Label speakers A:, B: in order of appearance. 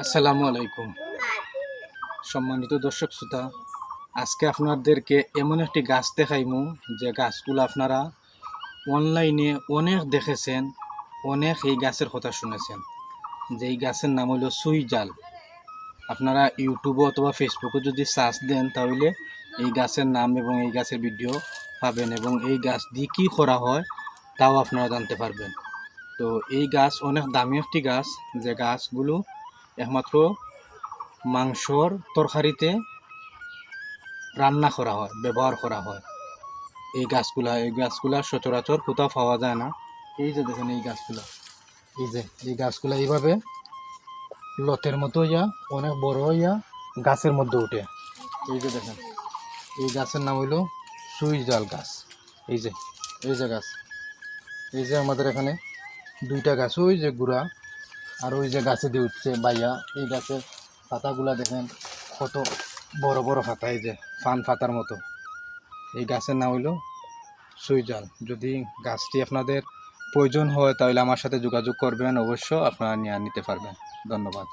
A: আসসালামু আলাইকুম। সম্মানিত দর্শক শ্রোতা, আজকে আপনাদেরকে এমন একটি গাছ দেখাইমু যে গাছগুলো আপনারা অনলাইনে অনেক দেখেছেন, অনেক এই গাছের কথা শুনেছেন। যে এই গাছের নাম হলো সুই জাল। আপনারা ইউটিউবে অথবা ফেসবুকে যদি সার্চ দেন তাহলে এই গাছের নাম এবং এই গাছের ভিডিও পাবেন এবং এই গাছ দিয়ে কী করা হয় তাও আপনারা জানতে পারবেন। তো এই গাছ অনেক দামি একটি গাছ, যে গাছগুলো একমাত্র মাংসর তরকারিতে রান্না করা হয়, ব্যবহার করা হয়। এই গাছগুলা সচরাচর কোথাও পাওয়া যায় না। এই যে দেখেন এই গাছগুলা এইভাবে লতের মতো হইয়া অনেক বড় হইয়া গাছের মধ্যে উঠে। এই যে দেখেন, এই গাছের নাম হইল সুই জাল গাছ। এই যে গাছ, এই যে আমাদের এখানে দুইটা গাছ, ওই যে গুড়া আর ওই যে গাছে দিয়ে উঠছে বাইয়া। এই গাছের পাতাগুলা দেখেন কত বড় বড় পাতা, এই যে ফান পাতার মতো। এই গাছের নাম হইল সুই জাল। যদি গাছটি আপনাদের প্রয়োজন হয় তাহলে আমার সাথে যোগাযোগ করবেন, অবশ্য আপনারা নিয়ে নিতে পারবেন। ধন্যবাদ।